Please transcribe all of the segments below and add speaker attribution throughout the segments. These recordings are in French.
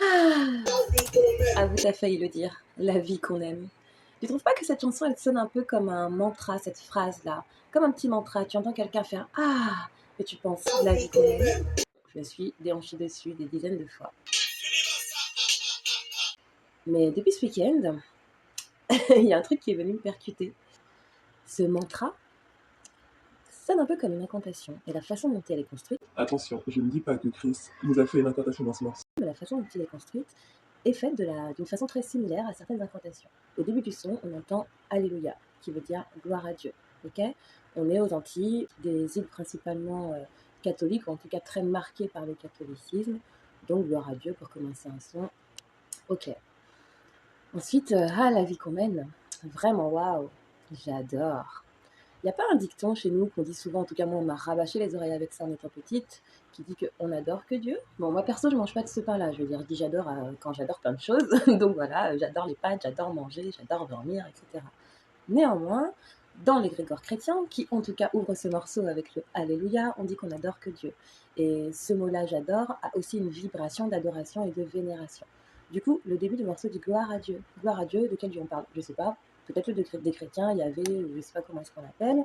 Speaker 1: Ah, ah, vous t'as failli le dire, la vie qu'on aime. Tu trouves pas que cette chanson, elle sonne un peu comme un mantra, cette phrase-là? Comme un petit mantra, tu entends quelqu'un faire «Ah!» et tu penses «la vie qu'on aime». Je me suis déhanchée dessus des dizaines de fois. Mais depuis ce week-end, il y a un truc qui est venu me percuter. Ce mantra sonne un peu comme une incantation, et la façon dont elle est construite,
Speaker 2: Attention, je ne dis pas que Chris nous a fait une incantation dans ce morceau.
Speaker 1: mais la façon dont elle est construite est faite d'une façon très similaire à certaines incantations. Au début du son, on entend Alléluia, qui veut dire gloire à Dieu. Okay, on est aux Antilles, des îles principalement catholiques, ou en tout cas très marquées par le catholicisme. Donc gloire à Dieu pour commencer un son. Ok. Ensuite, ah, la vie qu'on mène, vraiment waouh, j'adore. Il n'y a pas un dicton chez nous qu'on dit souvent, en tout cas moi on m'a rabâché les oreilles avec ça en étant petite, qui dit qu'on n'adore que Dieu. Bon, moi perso je mange pas de ce pain-là, je veux dire, je dis j'adore quand j'adore plein de choses, donc voilà, j'adore les pâtes, j'adore manger, j'adore dormir, etc. Néanmoins, dans l'égrégore chrétien, qui en tout cas ouvre ce morceau avec le Alléluia, on dit qu'on n'adore que Dieu. Et ce mot-là, j'adore, a aussi une vibration d'adoration et de vénération. Du coup, le début du morceau dit gloire à Dieu. Gloire à Dieu, de quel Dieu on parle? Je sais pas, peut-être le des chrétiens, il y avait, je sais pas comment est-ce qu'on l'appelle.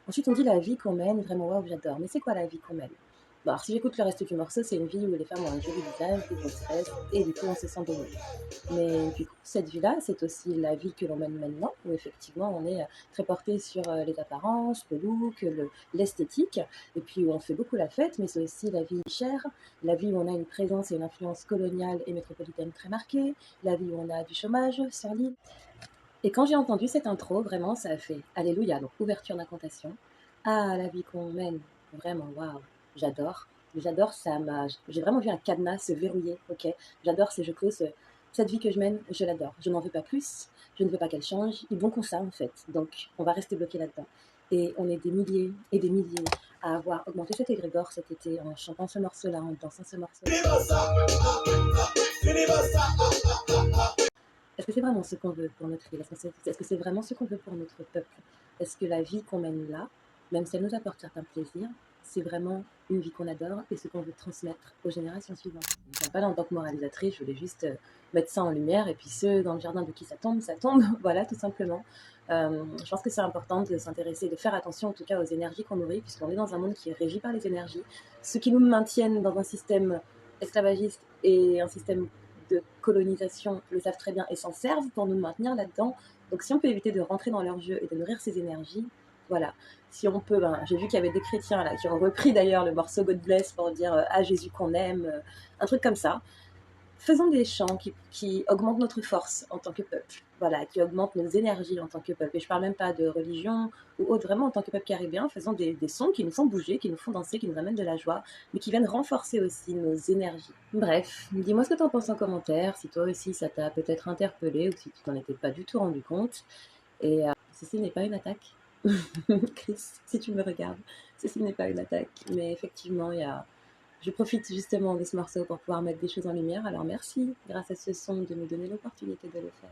Speaker 1: Ensuite, on dit la vie qu'on mène, vraiment, waouh, j'adore. Mais c'est quoi la vie qu'on mène? Bon, alors, si j'écoute le reste du morceau, c'est une vie où les femmes ont un joli visage, des grosses fesses, et du coup, on se sent béni. Mais du coup, cette vie-là, c'est aussi la vie que l'on mène maintenant, où effectivement, on est très porté sur les apparences, le look, l'esthétique, et puis où on fait beaucoup la fête, mais c'est aussi la vie chère, la vie où on a une présence et une influence coloniale et métropolitaine très marquée, la vie où on a du chômage sur l'île. Et quand j'ai entendu cette intro, vraiment, ça a fait Alléluia, donc ouverture d'incantation. Ah, la vie qu'on mène, vraiment, waouh, j'adore. J'adore, j'ai vraiment vu un cadenas se verrouiller, ok. J'adore, je close cette vie que je mène, je l'adore. Je n'en veux pas plus, je ne veux pas qu'elle change. Ils vont comme ça, en fait. Donc, on va rester bloqué là-dedans. Et on est des milliers et des milliers à avoir augmenté cet égrégore cet été en chantant ce morceau-là, en dansant ce morceau-là. Est-ce que c'est vraiment ce qu'on veut pour notre île? Est-ce que c'est vraiment ce qu'on veut pour notre peuple? Est-ce que la vie qu'on mène là, même si elle nous apporte certains plaisirs, c'est vraiment une vie qu'on adore et ce qu'on veut transmettre aux générations suivantes? Je ne viens pas là en tant que moralisatrice, je voulais juste mettre ça en lumière, et puis ceux dans le jardin de qui ça tombe, voilà, tout simplement. Je pense que c'est important de s'intéresser, de faire attention en tout cas aux énergies qu'on nourrit, puisqu'on est dans un monde qui est régi par les énergies. Ceux qui nous maintiennent dans un système esclavagiste et un système de colonisation le savent très bien et s'en servent pour nous maintenir là-dedans. Donc si on peut éviter de rentrer dans leur jeu et de nourrir ces énergies, voilà. Si on peut, j'ai vu qu'il y avait des chrétiens là qui ont repris d'ailleurs le morceau God Bless pour dire à Jésus qu'on aime, un truc comme ça. Faisons des chants qui augmentent notre force en tant que peuple, voilà, qui augmentent nos énergies en tant que peuple. Et je parle même pas de religion ou autre, vraiment en tant que peuple caribéen, faisons des sons qui nous font bouger, qui nous font danser, qui nous amènent de la joie, mais qui viennent renforcer aussi nos énergies. Bref, dis-moi ce que tu en penses en commentaire, si toi aussi ça t'a peut-être interpellé ou si tu t'en étais pas du tout rendu compte. Et ceci n'est pas une attaque. Chris, si tu me regardes, ceci n'est pas une attaque. Mais effectivement, je profite justement de ce morceau pour pouvoir mettre des choses en lumière. Alors merci, grâce à ce son, de nous donner l'opportunité de le faire.